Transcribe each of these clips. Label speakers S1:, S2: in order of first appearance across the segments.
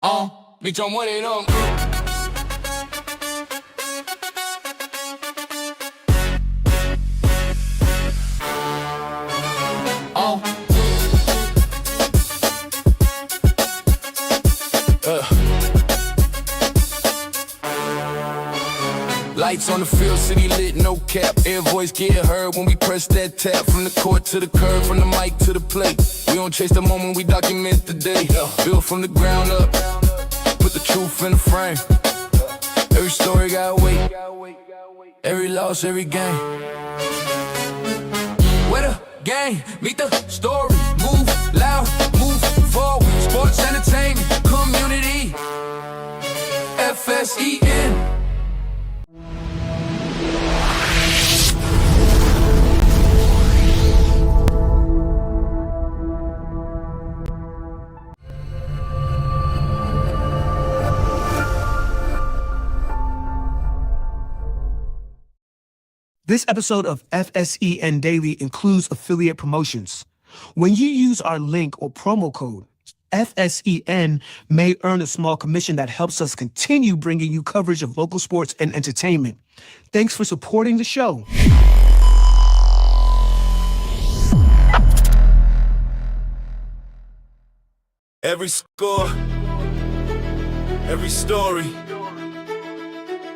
S1: Bitch, I'm one of them. Lights on the field, city lit, no cap. Air voice get heard when we press that tap. From the court to the curb, from the mic to the plate. We don't chase the moment, we document the day. Built from the ground up, put the truth in the frame. Every story got weight, every loss, every game. Where the game meet the story. Move loud, move forward. Sports, entertainment, community. FSEN.
S2: This episode of FSEN Daily includes affiliate promotions. When you use our link or promo code, FSEN may earn a small commission that helps us continue bringing you coverage of local sports and entertainment. Thanks for supporting the show.
S3: Every score, every story,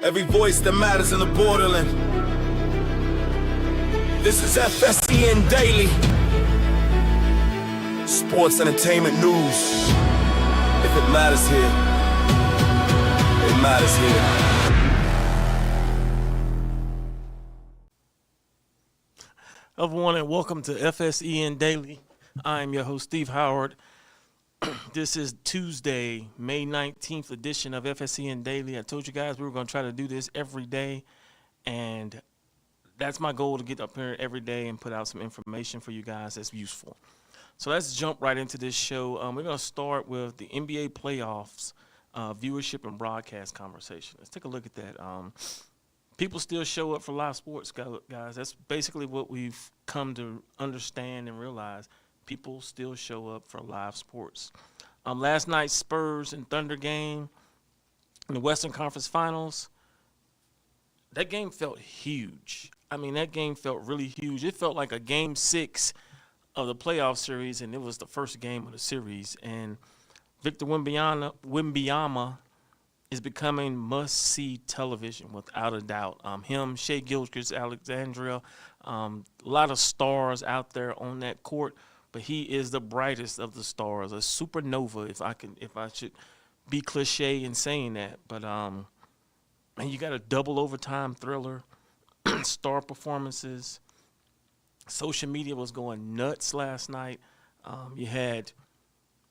S3: every voice that matters in the borderland. This is FSEN Daily. Sports entertainment news. If it matters here, it matters here.
S4: Hello everyone and welcome to FSEN Daily. I am your host Steve Howard. This is Tuesday, May 19th edition of FSEN Daily. I told you guys we were going to try to do this every day, and that's my goal, to get up here every day and put out some information for you guys that's useful. So let's jump right into this show. We're going to start with the NBA playoffs, viewership and broadcast conversation. Let's take a look at that. People still show up for live sports, guys. That's basically what we've come to understand and realize. People still show up for live sports. Last night's Spurs and Thunder game in the Western Conference Finals, that game felt huge. I mean, that game felt really huge. It felt like a game 6 of the playoff series, and it was the first game of the series. And Victor Wembanyama is becoming must-see television without a doubt. Him, Shai Gilgeous-Alexander, a lot of stars out there on that court, but he is the brightest of the stars, a supernova, if I should be cliche in saying that. But and you got a double overtime thriller. Star performances. Social media was going nuts last night. You had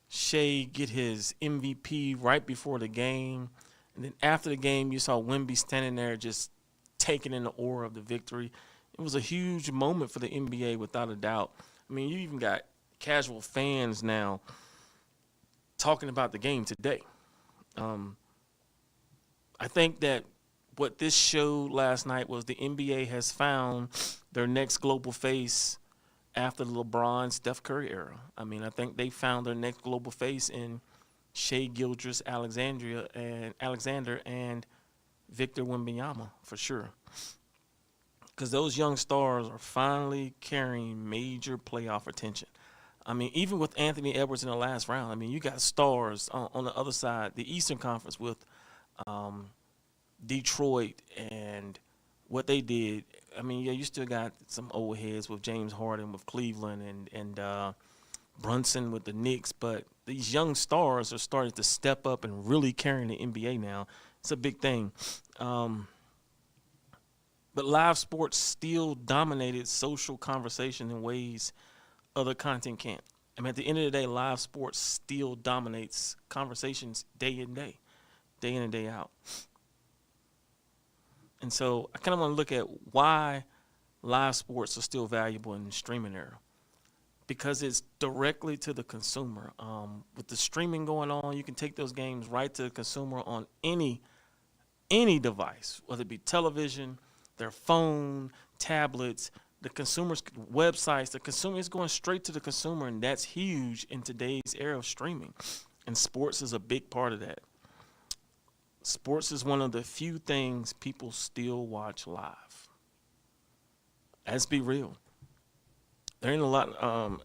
S4: Shai get his MVP right before the game. And then after the game, you saw Wemby standing there just taking in the aura of the victory. It was a huge moment for the NBA without a doubt. I mean, you even got casual fans now talking about the game today. I think that what this showed last night was the NBA has found their next global face after the LeBron, Steph Curry era. I mean, I think they found their next global face in Shai Gilgeous-Alexander and Victor Wembanyama, for sure. Because those young stars are finally carrying major playoff attention. I mean, even with Anthony Edwards in the last round, I mean, you got stars on the other side, the Eastern Conference with Detroit and what they did. I mean, yeah, you still got some old heads with James Harden with Cleveland and Brunson with the Knicks, but these young stars are starting to step up and really carrying the NBA now. It's a big thing. But live sports still dominated social conversation in ways other content can't. I mean, at the end of the day, live sports still dominates conversations day in and day out. And so I kind of want to look at why live sports are still valuable in the streaming era. Because it's directly to the consumer. With the streaming going on, you can take those games right to the consumer on any device, whether it be television, their phone, tablets, the consumer's websites. The consumer is going straight to the consumer, and that's huge in today's era of streaming. And sports is a big part of that. Sports is one of the few things people still watch live. Let's be real. There ain't a lot.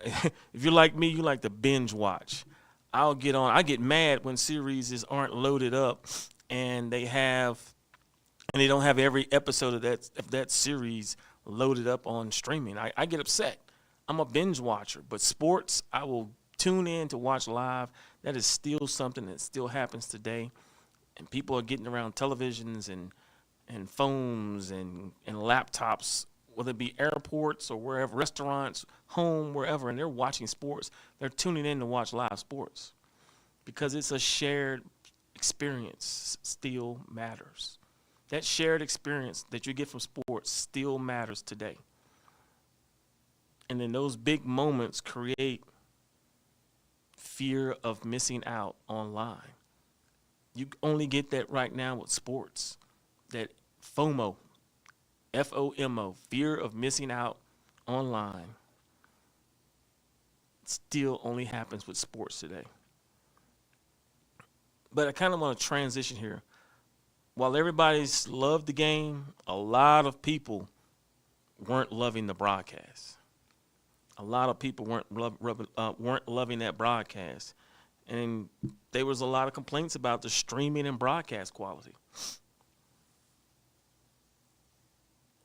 S4: If you're like me, you like to binge watch. I get mad when series aren't loaded up, and they don't have every episode of that series loaded up on streaming. I get upset. I'm a binge watcher, but sports, I will tune in to watch live. That is still something that still happens today, and people are getting around televisions and phones and laptops, whether it be airports or wherever, restaurants, home, wherever, and they're watching sports. They're tuning in to watch live sports because it's a shared experience still matters. That shared experience that you get from sports still matters today. And then those big moments create fear of missing out online. You only get that right now with sports. That FOMO, FOMO, fear of missing out online, still only happens with sports today. But I kind of want to transition here. While everybody's loved the game, a lot of people weren't loving the broadcast. A lot of people weren't loving that broadcast. And there was a lot of complaints about the streaming and broadcast quality.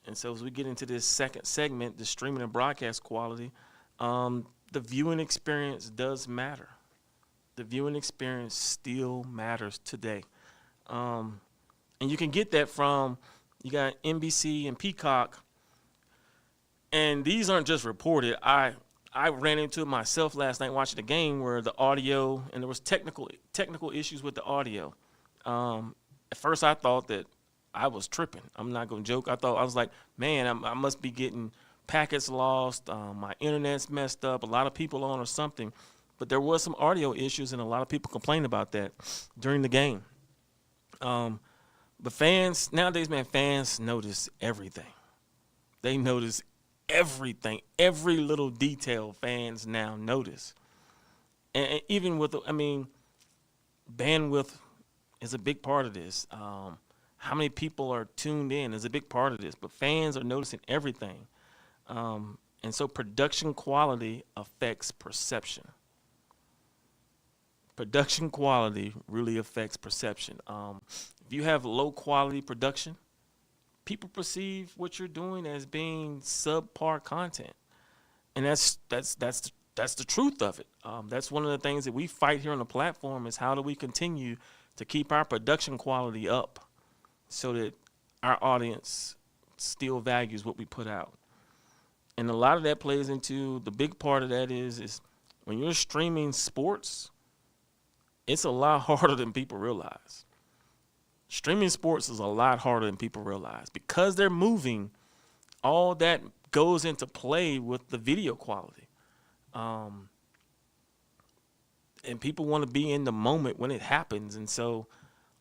S4: And so as we get into this second segment, the streaming and broadcast quality, the viewing experience does matter. The viewing experience still matters today. And you can get that from, you got NBC and Peacock. And these aren't just reported. I ran into it myself last night watching the game where the audio, and there was technical issues with the audio. At first I thought that I was tripping. I'm not going to joke. I was like, man, I must be getting packets lost. My internet's messed up. A lot of people on or something. But there was some audio issues, and a lot of people complained about that during the game. But fans, nowadays, man, fans notice everything. They notice everything. Every little detail fans now notice. And even with, bandwidth is a big part of this. How many people are tuned in is a big part of this, but fans are noticing everything. And so production quality affects perception. Production quality really affects perception. If you have low quality production, people perceive what you're doing as being subpar content. And that's the truth of it. That's one of the things that we fight here on the platform is how do we continue to keep our production quality up so that our audience still values what we put out. And a lot of that plays into the big part of that is when you're streaming sports, it's a lot harder than people realize. Streaming sports is a lot harder than people realize because they're moving. All that goes into play with the video quality. And people want to be in the moment when it happens. And so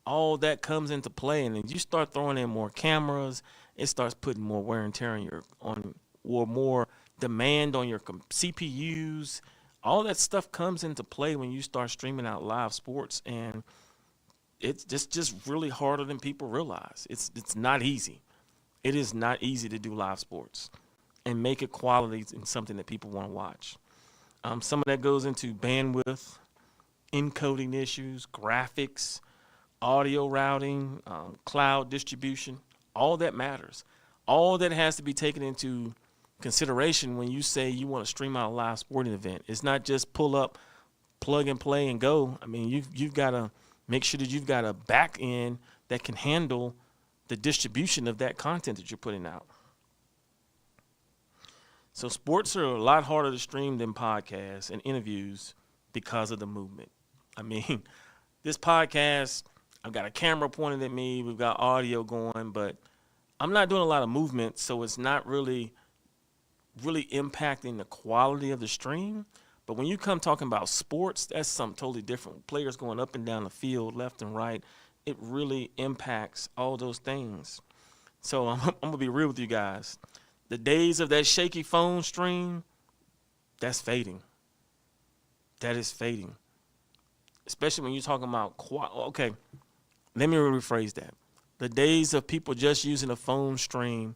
S4: all that comes into play. And then you start throwing in more cameras, it starts putting more wear and tear or more demand on your CPUs. All that stuff comes into play when you start streaming out live sports. And it's just really harder than people realize. It's not easy. It is not easy to do live sports and make it quality and something that people want to watch. Some of that goes into bandwidth, encoding issues, graphics, audio routing, cloud distribution. All that matters. All that has to be taken into consideration when you say you want to stream out a live sporting event. It's not just pull up, plug and play and go. I mean, you've got to make sure that you've got a back end that can handle the distribution of that content that you're putting out. So sports are a lot harder to stream than podcasts and interviews because of the movement. I mean, this podcast, I've got a camera pointed at me, we've got audio going, but I'm not doing a lot of movement, so it's not really impacting the quality of the stream. But when you come talking about sports, that's something totally different. Players going up and down the field, left and right, it really impacts all those things. So I'm going to be real with you guys. The days of that shaky phone stream, that's fading. That is fading. especially when you're talking about okay, let me rephrase that. The days of people just using a phone stream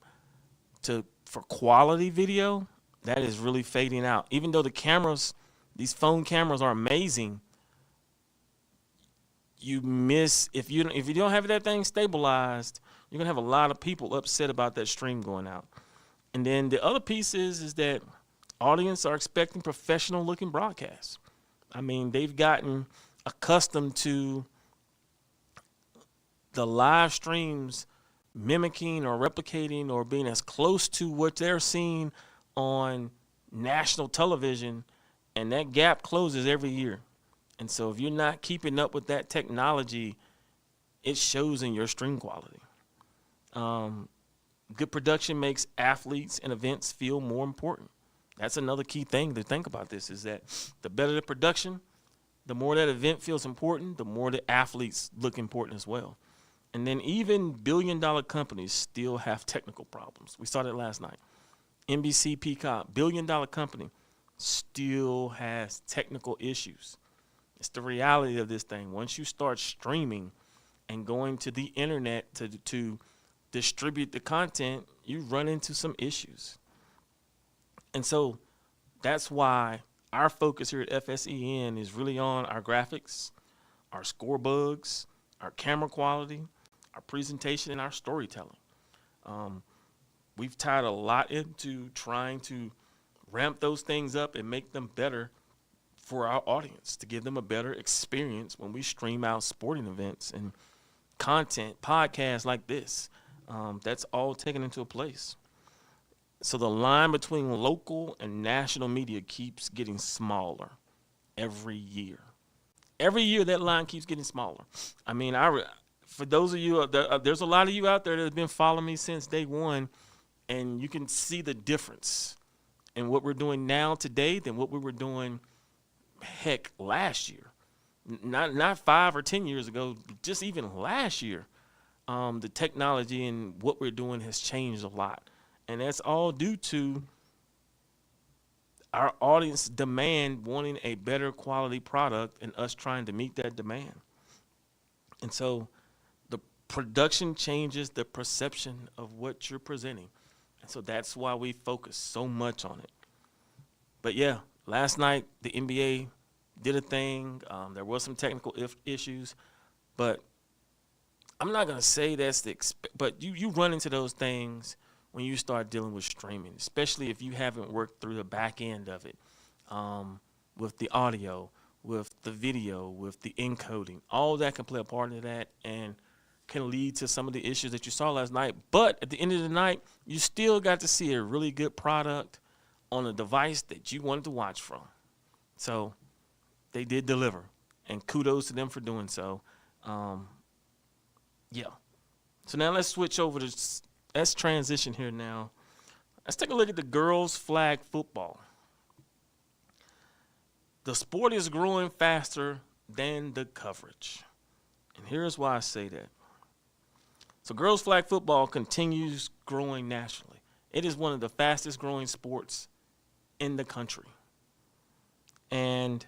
S4: for quality video, that is really fading out. Even though these phone cameras are amazing, you miss if you don't have that thing stabilized, you're gonna have a lot of people upset about that stream going out. And then the other piece is that audience are expecting professional looking broadcasts. I mean, they've gotten accustomed to the live streams mimicking or replicating or being as close to what they're seeing on national television, and that gap closes every year. And so if you're not keeping up with that technology, it shows in your stream quality. Good production makes athletes and events feel more important. That's another key thing to think about this, is that the better the production, the more that event feels important, the more the athletes look important as well. And then even billion-dollar companies still have technical problems. We saw that last night. NBC, Peacock, billion-dollar company, still has technical issues. It's the reality of this thing. Once you start streaming and going to the internet to distribute the content, you run into some issues. And so that's why our focus here at FSEN is really on our graphics, our score bugs, our camera quality, our presentation, and our storytelling. We've tied a lot into trying to ramp those things up and make them better for our audience, to give them a better experience when we stream out sporting events and content, podcasts like this. That's all taken into a place. So the line between local and national media keeps getting smaller every year. Every year that line keeps getting smaller. I mean, for those of you, there's a lot of you out there that have been following me since day one, and you can see the difference in what we're doing now today than what we were doing, heck, last year. Not 5 or 10 years ago, just even last year. The technology and what we're doing has changed a lot. And that's all due to our audience demand wanting a better quality product and us trying to meet that demand. And so the production changes the perception of what you're presenting. And so that's why we focus so much on it. But yeah, last night the NBA did a thing. There was some technical issues, but I'm not going to say that's but you run into those things when you start dealing with streaming, especially if you haven't worked through the back end of it, with the audio, with the video, with the encoding. All that can play a part in that and can lead to some of the issues that you saw last night. But at the end of the night, you still got to see a really good product on a device that you wanted to watch from. So they did deliver, and kudos to them for doing so. Yeah. So now let's switch over to, let's transition here now. Let's take a look at the girls' flag football. The sport is growing faster than the coverage. And here's why I say that. So girls' flag football continues growing nationally. It is one of the fastest growing sports in the country. And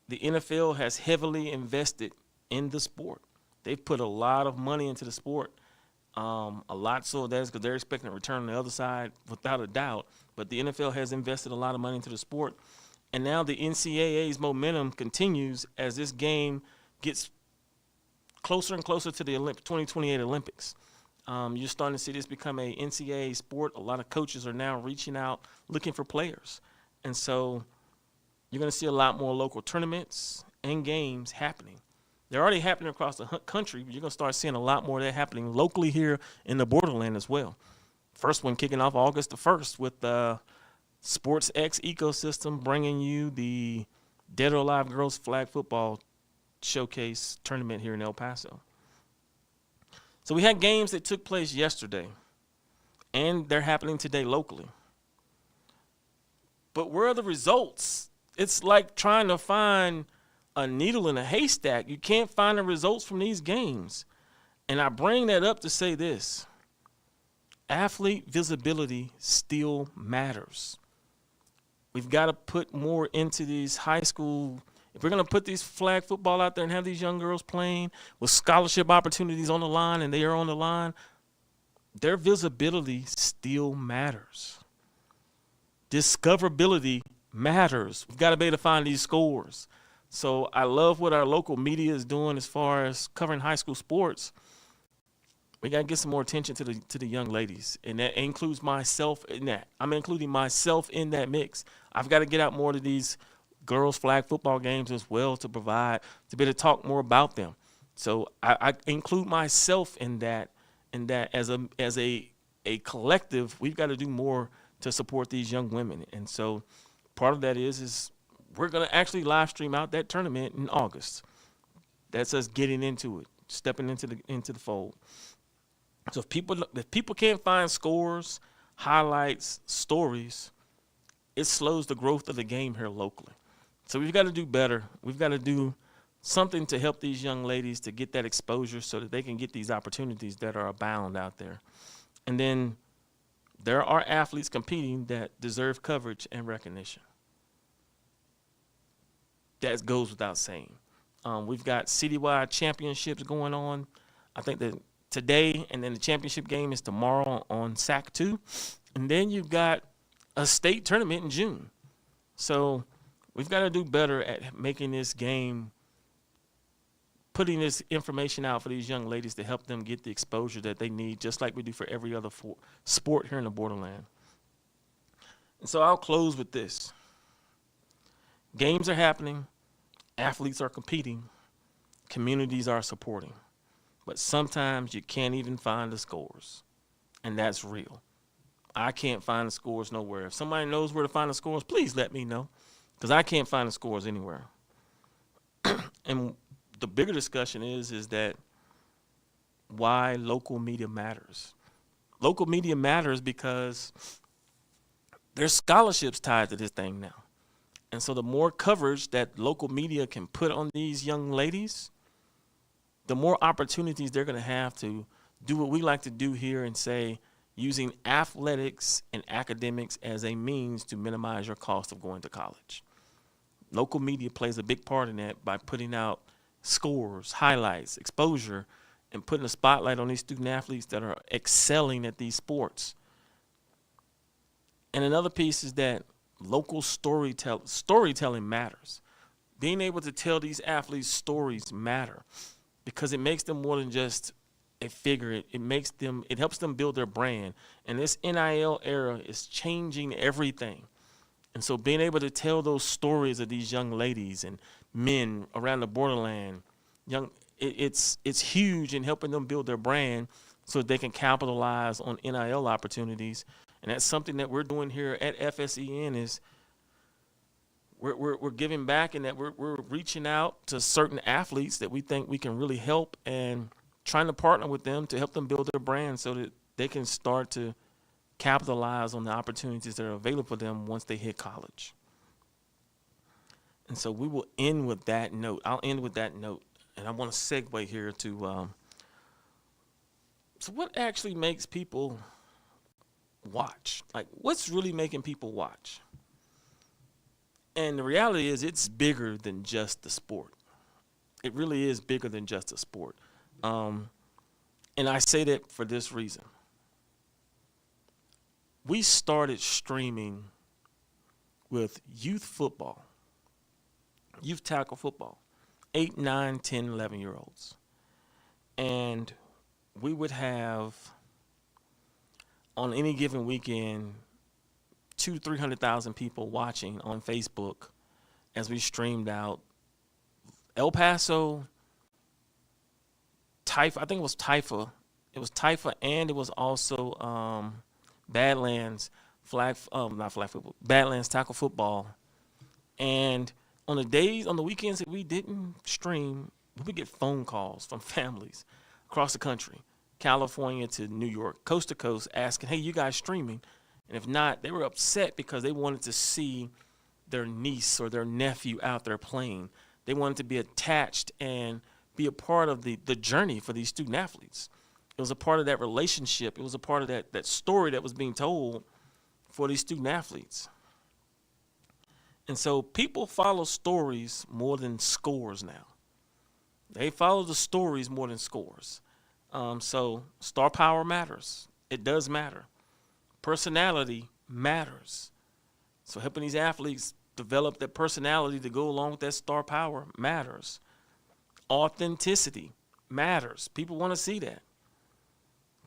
S4: the NFL has heavily invested in the sport. They've put a lot of money into the sport. A lot so that's because they're expecting a return on the other side without a doubt. But the NFL has invested a lot of money into the sport. And now the NCAA's momentum continues as this game gets closer and closer to the 2028 Olympics. You're starting to see this become a NCAA sport. A lot of coaches are now reaching out, looking for players. And so you're going to see a lot more local tournaments and games happening. They're already happening across the country, but you're going to start seeing a lot more of that happening locally here in the borderland as well. First one kicking off August the 1st with the Sports X ecosystem bringing you the Dead or Alive Girls Flag Football Showcase tournament here in El Paso. So we had games that took place yesterday, and they're happening today locally. But where are the results? It's like trying to find a needle in a haystack. You can't find the results from these games. And I bring that up to say this. Athlete visibility still matters. We've got to put more into these high school. If we're going to put these flag football out there and have these young girls playing with scholarship opportunities on the line, and they are on the line, their visibility still matters. Discoverability matters. We've got to be able to find these scores. So I love what our local media is doing as far as covering high school sports. We got to get some more attention to the young ladies, and that includes myself in that. I'm including myself in that mix. I've got to get out more to these girls' flag football games as well to be able to talk more about them. So I include myself in that as a collective. We've got to do more to support these young women, and so part of that is we're going to actually live stream out that tournament in August. That's us getting into it, stepping into the fold. So if people can't find scores, highlights, stories, it slows the growth of the game here locally. So we've got to do better. We've got to do something to help these young ladies to get that exposure so that they can get these opportunities that are abound out there. And then there are athletes competing that deserve coverage and recognition. That goes without saying. We've got citywide championships going on. I think that today, and then the championship game is tomorrow on SAC 2. And then you've got a state tournament in June. So we've got to do better at making this game, putting this information out for these young ladies to help them get the exposure that they need, just like we do for every other sport here in the borderland. And so I'll close with this. Games are happening, athletes are competing, communities are supporting. But sometimes you can't even find the scores, and that's real. I can't find the scores nowhere. If somebody knows where to find the scores, please let me know, because I can't find the scores anywhere. And the bigger discussion is that why local media matters. Local media matters because there's scholarships tied to this thing now. And so the more coverage that local media can put on these young ladies, the more opportunities they're going to have to do what we like to do here and say, using athletics and academics as a means to minimize your cost of going to college. Local media plays a big part in that by putting out scores, highlights, exposure, and putting a spotlight on these student athletes that are excelling at these sports. And another piece is that local storytelling matters. Being able to tell these athletes stories matter, because it makes them more than just a figure. It helps them build their brand. And this NIL era is changing everything. And so being able to tell those stories of these young ladies and men around the borderland, it's huge in helping them build their brand so that they can capitalize on NIL opportunities. And that's something that we're doing here at FSEN is we're giving back, and that we're reaching out to certain athletes that we think we can really help and trying to partner with them to help them build their brand so that they can start to capitalize on the opportunities that are available for them once they hit college. And so we will end with that note. I'll end with that note. And I want to segue here to so what actually makes people watch? Like, what's really making people watch? And the reality is it's bigger than just the sport. It really is bigger than just a sport. And I say that for this reason. We started streaming with youth football, youth tackle football, 8, 9, 10, 11-year-olds. And we would have, on any given weekend, 200,000-300,000 people watching on Facebook as we streamed out El Paso, Taifa. I think it was Taifa. It was Taifa, and it was also Badlands Badlands tackle football. And on the weekends that we didn't stream, we would get phone calls from families across the country, California to New York, coast to coast, asking, hey, you guys streaming? And if not, they were upset because they wanted to see their niece or their nephew out there playing. They wanted to be attached and be a part of the journey for these student athletes. It was a part of that relationship. It was a part of that story that was being told for these student athletes. And so people follow stories more than scores now. They follow the stories more than scores. So star power matters. It does matter. Personality matters. So helping these athletes develop that personality to go along with that star power matters. Authenticity matters. People want to see that.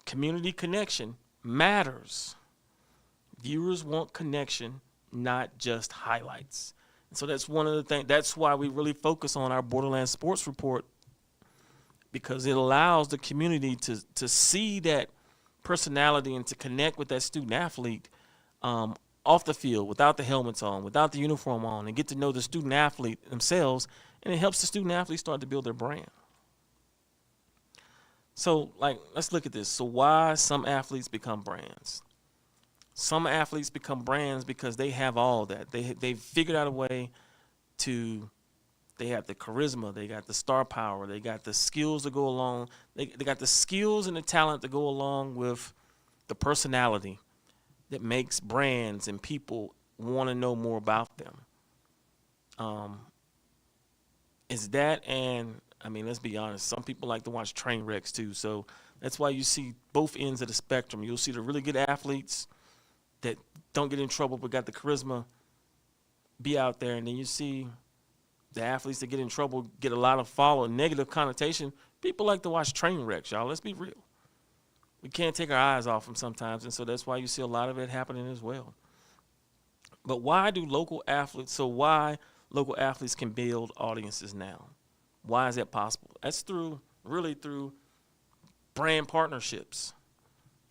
S4: Community connection matters. Viewers want connection, not just highlights. And so that's one of the things. That's why we really focus on our Borderlands Sports Report, because it allows the community to see that personality and to connect with that student athlete off the field, without the helmets on, without the uniform on, and get to know the student athlete themselves. And it helps the student athlete start to build their brand. So, let's look at this. So why some athletes become brands? Some athletes become brands because they have all that. They've figured out a way to, they have the charisma, they got the star power, they got the skills to go along. They got the skills and the talent to go along with the personality that makes brands and people want to know more about them. Is that, and I mean, let's be honest, some people like to watch train wrecks too. So that's why you see both ends of the spectrum. You'll see the really good athletes that don't get in trouble but got the charisma be out there, and then you see the athletes that get in trouble get a lot of follow, negative connotation. People like to watch train wrecks, y'all. Let's be real. We can't take our eyes off them sometimes, and so that's why you see a lot of it happening as well. But why do local athletes, why local athletes can build audiences now? Why is that possible? That's really through brand partnerships.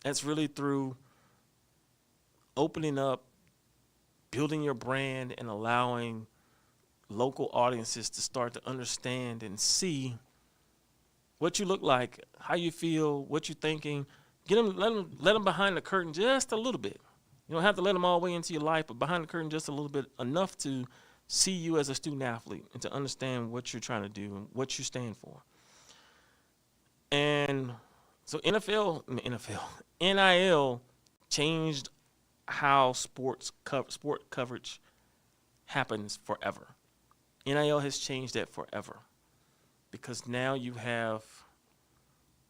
S4: That's really through opening up, building your brand, and allowing local audiences to start to understand and see what you look like, how you feel, what you're thinking. Let them behind the curtain just a little bit. You don't have to let them all the way into your life, but behind the curtain just a little bit, enough to see you as a student athlete and to understand what you're trying to do and what you stand for. And so NIL changed how sport coverage happens forever. NIL has changed that forever, because now you have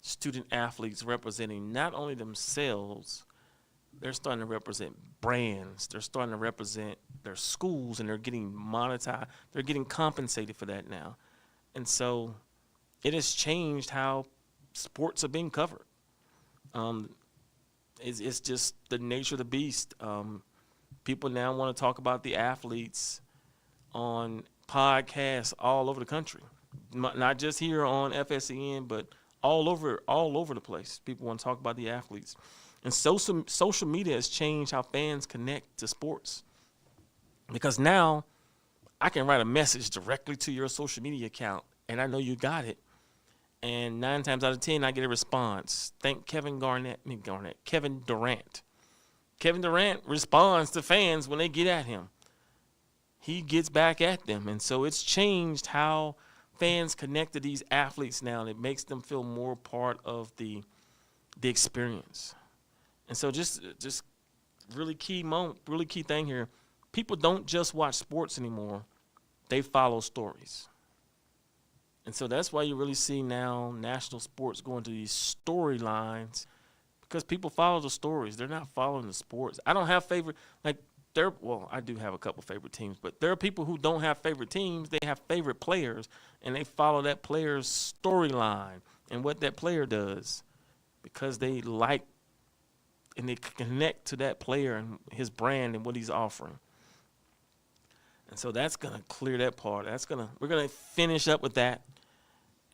S4: student athletes representing not only themselves, they're starting to represent brands. They're starting to represent their schools, and they're getting monetized. They're getting compensated for that now. And so it has changed how sports are being covered. It's just the nature of the beast. People now want to talk about the athletes on podcasts all over the country, not just here on FSEN, but all over the place. People want to talk about the athletes. And social media has changed how fans connect to sports, because now I can write a message directly to your social media account, and I know you got it. And 9 times out of 10, I get a response. Thank Kevin Durant. Kevin Durant responds to fans when they get at him. He gets back at them. And so it's changed how fans connect to these athletes now, and it makes them feel more part of the experience. And so just really key thing here. People don't just watch sports anymore. They follow stories. And so that's why you really see now national sports going to these storylines, because people follow the stories. They're not following the sports. I don't have favorite, I do have a couple favorite teams, but there are people who don't have favorite teams. They have favorite players, and they follow that player's storyline and what that player does, because they like and they connect to that player and his brand and what he's offering. And so that's going to clear that part. We're going to finish up with that.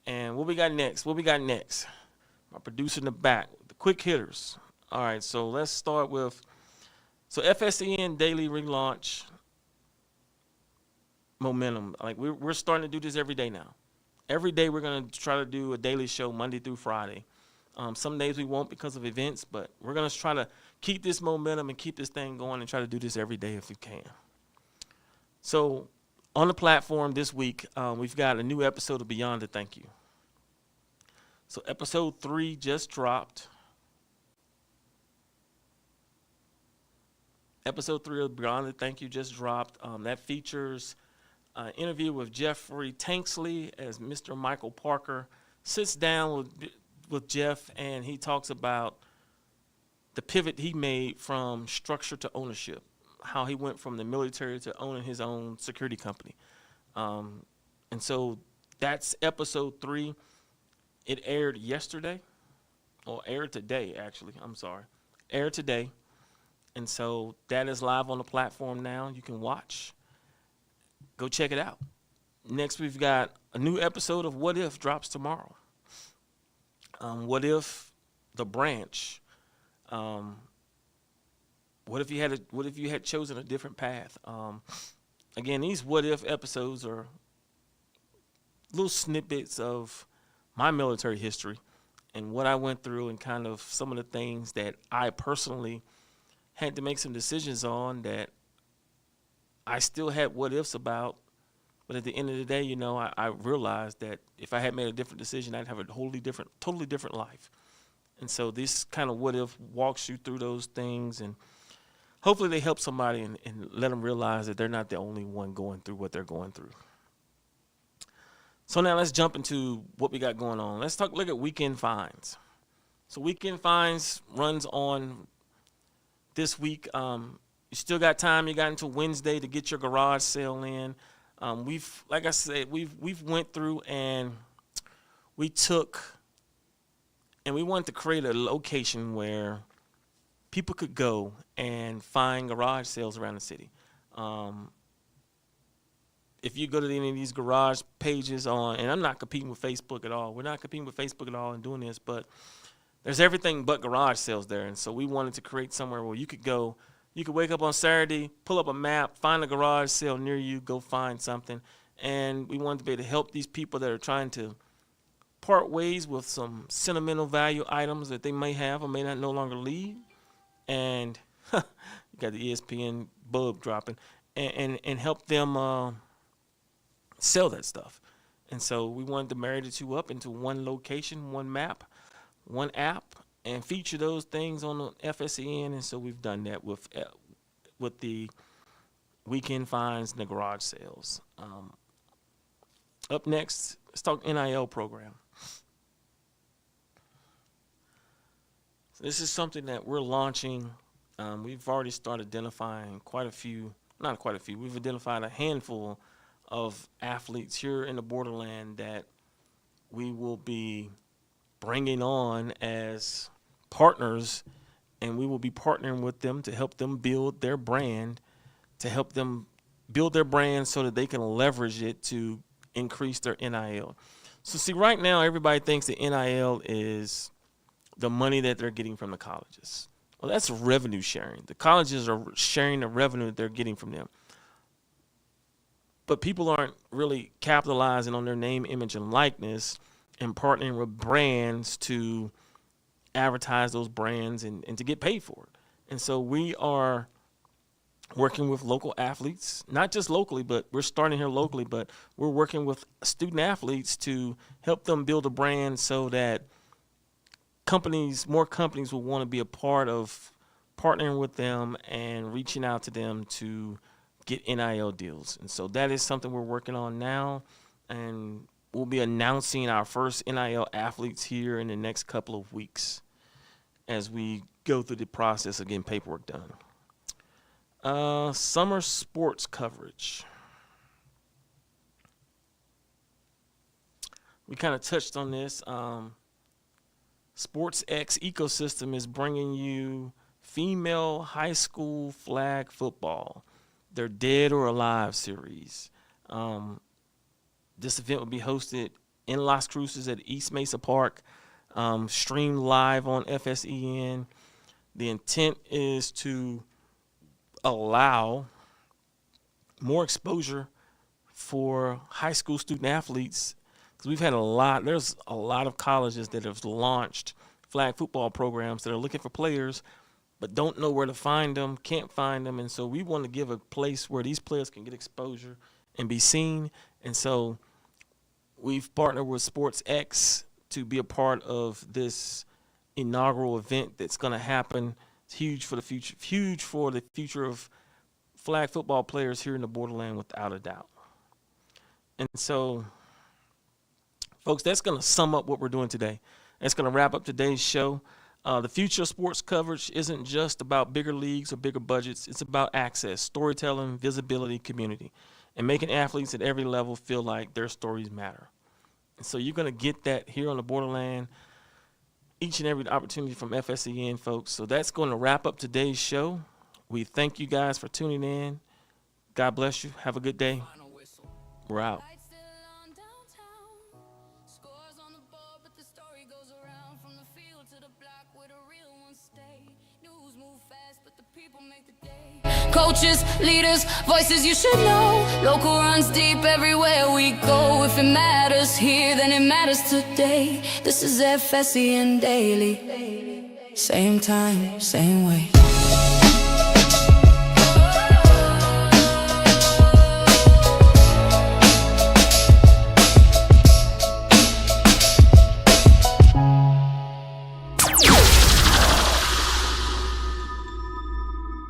S4: And what we got next? My producer in the back, the quick hitters. All right, so let's start with, FSEN Daily relaunch momentum. We're starting to do this every day now. Every day we're going to try to do a daily show Monday through Friday. Some days we won't because of events, but we're going to try to keep this momentum and keep this thing going and try to do this every day if we can. So on the platform this week, we've got a new episode of Beyond the Thank You. So episode 3 just dropped. Episode 3 of Beyond the Thank You just dropped. That features an interview with Jeffrey Tanksley as Mr. Michael Parker sits down with Jeff, and he talks about the pivot he made from structure to ownership, how he went from the military to owning his own security company. And so that's episode 3. It aired yesterday, or aired today, actually. I'm sorry. Aired today. And so that is live on the platform now. You can watch. Go check it out. Next, we've got a new episode of What If drops tomorrow. What if the branch? What if you had chosen a different path? Again, these What If episodes are little snippets of my military history and what I went through, and kind of some of the things that I personally had to make some decisions on that I still had what ifs about. But at the end of the day, I realized that if I had made a different decision, I'd have a totally different life. And so this kind of what if walks you through those things, and hopefully they help somebody and let them realize that they're not the only one going through what they're going through. So now let's jump into what we got going on. Let's look at Weekend Finds. So Weekend Finds runs on this week. You still got time. You got until Wednesday to get your garage sale in. Like I said, we've went through and we wanted to create a location where people could go and find garage sales around the city. If you go to any of these garage pages and I'm not competing with Facebook at all. We're not competing with Facebook at all in doing this, but there's everything but garage sales there. And so we wanted to create somewhere where you could go. You could wake up on Saturday, pull up a map, find a garage sale near you, go find something. And we wanted to be able to help these people that are trying to part ways with some sentimental value items that they may have or may not no longer leave. And you got the ESPN bulb dropping, and help them sell that stuff. And so we wanted to marry the two up into one location, one map, one app, and feature those things on the FSEN. And so we've done that with the Weekend Finds and the garage sales. Up next, let's talk NIL program. So this is something that we're launching. We've already started identifying we've identified a handful of athletes here in the borderland that we will be bringing on as partners, and we will be partnering with them to help them build their brand, so that they can leverage it to increase their NIL. So see, right now everybody thinks that NIL is the money that they're getting from the colleges. Well, that's revenue sharing. The colleges are sharing the revenue that they're getting from them. But people aren't really capitalizing on their name, image, and likeness and partnering with brands to advertise those brands and to get paid for it. And so we are working with local athletes, not just locally, but we're starting here locally, but we're working with student athletes to help them build a brand so that more companies will want to be a part of partnering with them and reaching out to them to get NIL deals. And so that is something we're working on now, and we'll be announcing our first NIL athletes here in the next couple of weeks as we go through the process of getting paperwork done. Summer sports coverage. We kind of touched on this. SportsX ecosystem is bringing you female high school flag football, their Dead or Alive series. This event will be hosted in Las Cruces at East Mesa Park, streamed live on FSEN. The intent is to allow more exposure for high school student athletes, because there's a lot of colleges that have launched flag football programs that are looking for players but don't know where to find them, can't find them. And so we want to give a place where these players can get exposure and be seen. And so we've partnered with SportsX to be a part of this inaugural event that's going to happen It's huge for the future of flag football players here in the borderland, without a doubt. And so, folks, that's going to sum up what we're doing today. That's going to wrap up today's show. The future of sports coverage isn't just about bigger leagues or bigger budgets. It's about access, storytelling, visibility, community, and making athletes at every level feel like their stories matter. And so you're going to get that here on the borderland each and every opportunity from FSEN, folks. So that's going to wrap up today's show. We thank you guys for tuning in. God bless you. Have a good day. We're out.
S5: Coaches, leaders, voices you should know. Local runs deep everywhere we go. If it matters here, then it matters today. This is FSEN Daily. Same time, same way.